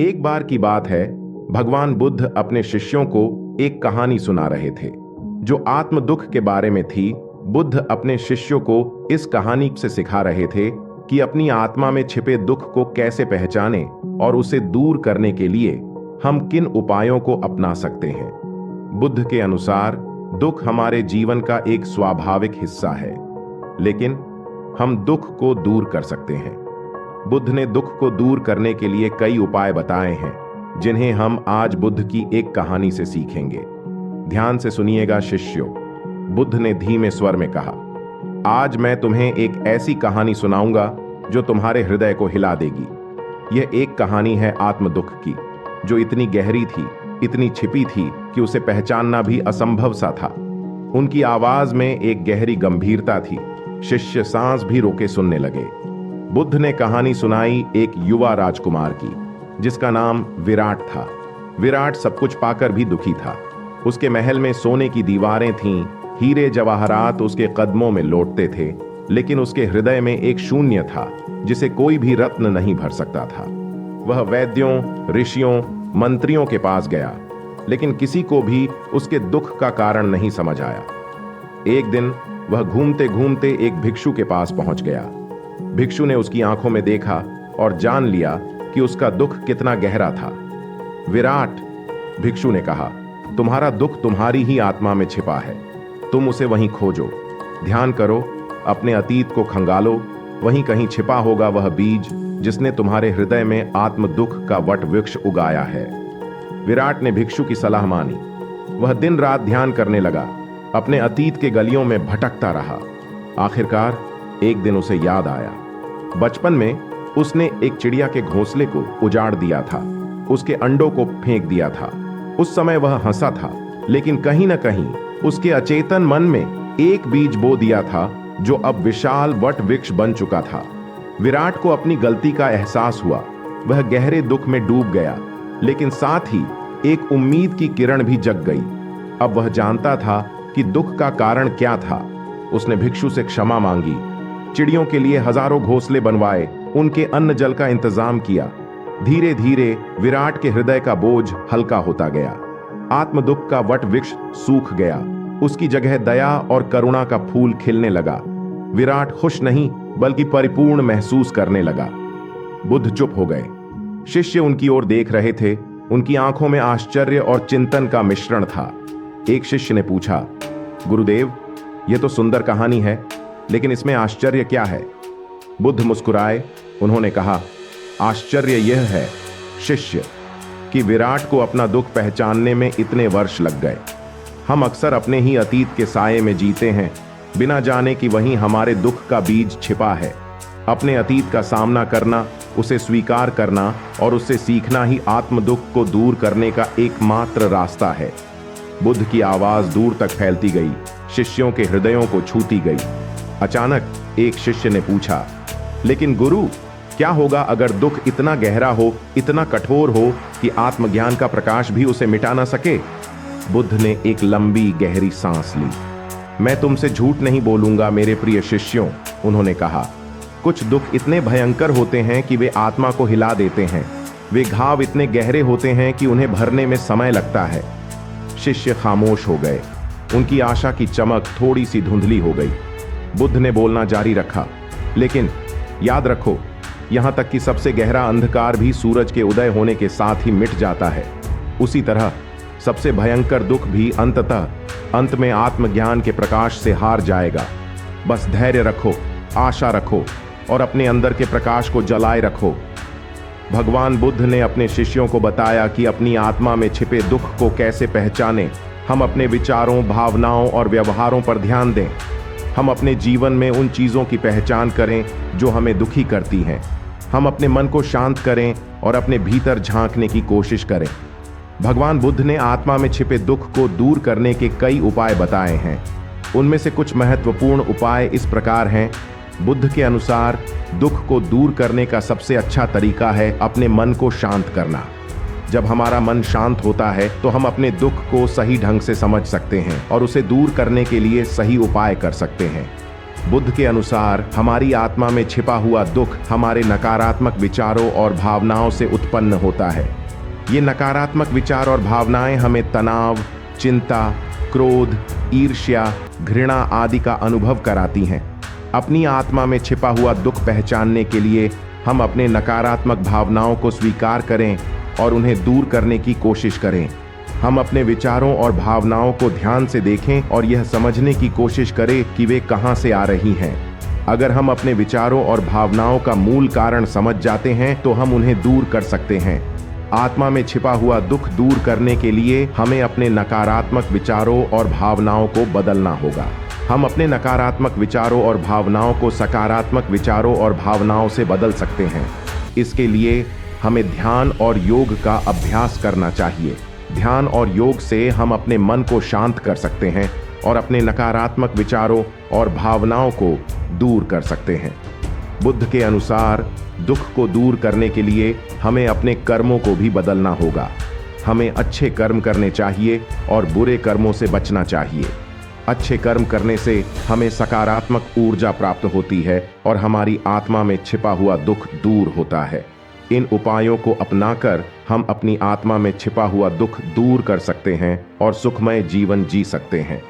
एक बार की बात है, भगवान बुद्ध अपने शिष्यों को एक कहानी सुना रहे थे जो आत्म दुख के बारे में थी। बुद्ध अपने शिष्यों को इस कहानी से सिखा रहे थे कि अपनी आत्मा में छिपे दुख को कैसे पहचानें और उसे दूर करने के लिए हम किन उपायों को अपना सकते हैं। बुद्ध के अनुसार दुख हमारे जीवन का एक स्वाभाविक हिस्सा है, लेकिन हम दुख को दूर कर सकते हैं। बुद्ध ने दुख को दूर करने के लिए कई उपाय बताए हैं, जिन्हें हम आज बुद्ध की एक कहानी से सीखेंगे। ध्यान से सुनिएगा शिष्यों। बुद्ध ने धीमे स्वर में कहा, आज मैं तुम्हें एक ऐसी कहानी सुनाऊंगा जो तुम्हारे हृदय को हिला देगी। यह एक कहानी है आत्म दुख की, जो इतनी गहरी थी, इतनी छिपी थी कि उसे पहचानना भी असंभव सा था। उनकी आवाज में एक गहरी गंभीरता थी। शिष्य सांस भी रोके सुनने लगे। बुद्ध ने कहानी सुनाई एक युवा राजकुमार की, जिसका नाम विराट था। विराट सब कुछ पाकर भी दुखी था। उसके महल में सोने की दीवारें थीं, हीरे जवाहरात उसके कदमों में लौटते थे, लेकिन उसके हृदय में एक शून्य था जिसे कोई भी रत्न नहीं भर सकता था। वह वैद्यों, ऋषियों, मंत्रियों के पास गया, लेकिन किसी को भी उसके दुख का कारण नहीं समझ आया। एक दिन वह घूमते घूमते एक भिक्षु के पास पहुंच गया। भिक्षु ने उसकी आंखों में देखा और जान लिया कि उसका दुख कितना गहरा था। विराट, भिक्षु ने कहा, तुम्हारा दुख तुम्हारी ही आत्मा में छिपा है। तुम उसे वहीं खोजो, ध्यान करो, अपने अतीत को खंगालो। वहीं कहीं छिपा होगा वह बीज जिसने तुम्हारे हृदय में आत्म दुख का वट वृक्ष उगाया है। विराट ने भिक्षु की सलाह मानी। वह दिन रात ध्यान करने लगा, अपने अतीत के गलियों में भटकता रहा। आखिरकार एक दिन उसे याद आया। बचपन में उसने एक चिड़िया के घोंसले को उजाड़ दिया था, उसके अंडों को फेंक दिया था। उस समय वह हंसा था, लेकिन कहीं ना कहीं उसके अचेतन मन में एक बीज बो दिया था जो अब विशाल वट वृक्ष बन चुका था। विराट को अपनी गलती का एहसास हुआ। वह गहरे दुख में डूब गया, लेकिन साथ ही एक उम्मीद की किरण भी जग गई। अब वह जानता था कि दुख का कारण क्या था। उसने भिक्षु से क्षमा मांगी, चिड़ियों के लिए हजारों घोंसले बनवाए, उनके अन्न जल का इंतजाम किया। धीरे धीरे विराट के हृदय का बोझ हल्का होता गया। आत्म दुख का वट वृक्ष सूख गया। उसकी जगह दया और करुणा का फूल खिलने लगा। विराट खुश नहीं बल्कि परिपूर्ण महसूस करने लगा। बुद्ध चुप हो गए। शिष्य उनकी ओर देख रहे थे। उनकी आंखों में आश्चर्य और चिंतन का मिश्रण था। एक शिष्य ने पूछा, गुरुदेव, यह तो सुंदर कहानी है, लेकिन इसमें आश्चर्य क्या है? बुद्ध मुस्कुराए। उन्होंने कहा, आश्चर्य यह है शिष्य कि विराट को अपना दुख पहचानने में इतने वर्ष लग गए। हम अक्सर अपने ही अतीत के साये में जीते हैं, बिना जाने कि वहीं हमारे दुख का बीज छिपा है। अपने अतीत का सामना करना, उसे स्वीकार करना और उससे सीखना ही आत्म दुख को दूर करने का एकमात्र रास्ता है। बुद्ध की आवाज दूर तक फैलती गई, शिष्यों के हृदयों को छूती गई। अचानक एक शिष्य ने पूछा, लेकिन गुरु, क्या होगा अगर दुख इतना गहरा हो, इतना कठोर हो कि आत्मज्ञान का प्रकाश भी उसे मिटा ना सके? बुद्ध ने एक लंबी गहरी सांस ली। मैं तुमसे झूठ नहीं बोलूंगा मेरे प्रिय शिष्यों, उन्होंने कहा। कुछ दुख इतने भयंकर होते हैं कि वे आत्मा को हिला देते हैं। वे घाव इतने गहरे होते हैं कि उन्हें भरने में समय लगता है। शिष्य खामोश हो गए। उनकी आशा की चमक थोड़ी सी धुंधली हो गई। बुद्ध ने बोलना जारी रखा, लेकिन याद रखो, यहां तक कि सबसे गहरा अंधकार भी सूरज के उदय होने के साथ ही मिट जाता है। उसी तरह सबसे भयंकर दुख भी अंत में आत्मज्ञान के प्रकाश से हार जाएगा। बस धैर्य रखो, आशा रखो और अपने अंदर के प्रकाश को जलाए रखो। भगवान बुद्ध ने अपने शिष्यों को बताया कि अपनी आत्मा में छिपे दुख को कैसे पहचानें। हम अपने विचारों, भावनाओं और व्यवहारों पर ध्यान दें। हम अपने जीवन में उन चीज़ों की पहचान करें जो हमें दुखी करती हैं। हम अपने मन को शांत करें और अपने भीतर झांकने की कोशिश करें। भगवान बुद्ध ने आत्मा में छिपे दुख को दूर करने के कई उपाय बताए हैं। उनमें से कुछ महत्वपूर्ण उपाय इस प्रकार हैं। बुद्ध के अनुसार दुख को दूर करने का सबसे अच्छा तरीका है अपने मन को शांत करना। जब हमारा मन शांत होता है तो हम अपने दुख को सही ढंग से समझ सकते हैं और उसे दूर करने के लिए सही उपाय कर सकते हैं। बुद्ध के अनुसार हमारी आत्मा में छिपा हुआ दुख हमारे नकारात्मक विचारों और भावनाओं से उत्पन्न होता है। ये नकारात्मक विचार और भावनाएं हमें तनाव, चिंता, क्रोध, ईर्ष्या, घृणा आदि का अनुभव कराती हैं। अपनी आत्मा में छिपा हुआ दुख पहचानने के लिए हम अपने नकारात्मक भावनाओं को स्वीकार करें और उन्हें दूर करने की कोशिश करें। हम अपने विचारों और भावनाओं को ध्यान से देखें और यह समझने की कोशिश करें कि वे कहां से आ रही हैं। अगर हम अपने विचारों और भावनाओं का मूल कारण समझ जाते हैं तो हम उन्हें दूर कर सकते हैं। आत्मा में छिपा हुआ दुख दूर करने के लिए हमें अपने नकारात्मक विचारों और भावनाओं को बदलना होगा। हम अपने नकारात्मक विचारों और भावनाओं को सकारात्मक विचारों और भावनाओं से बदल सकते हैं। इसके लिए हमें ध्यान और योग का अभ्यास करना चाहिए। ध्यान और योग से हम अपने मन को शांत कर सकते हैं और अपने नकारात्मक विचारों और भावनाओं को दूर कर सकते हैं। बुद्ध के अनुसार दुख को दूर करने के लिए हमें अपने कर्मों को भी बदलना होगा। हमें अच्छे कर्म करने चाहिए और बुरे कर्मों से बचना चाहिए। अच्छे कर्म करने से हमें सकारात्मक ऊर्जा प्राप्त होती है और हमारी आत्मा में छिपा हुआ दुख दूर होता है। इन उपायों को अपनाकर हम अपनी आत्मा में छिपा हुआ दुख दूर कर सकते हैं और सुखमय जीवन जी सकते हैं।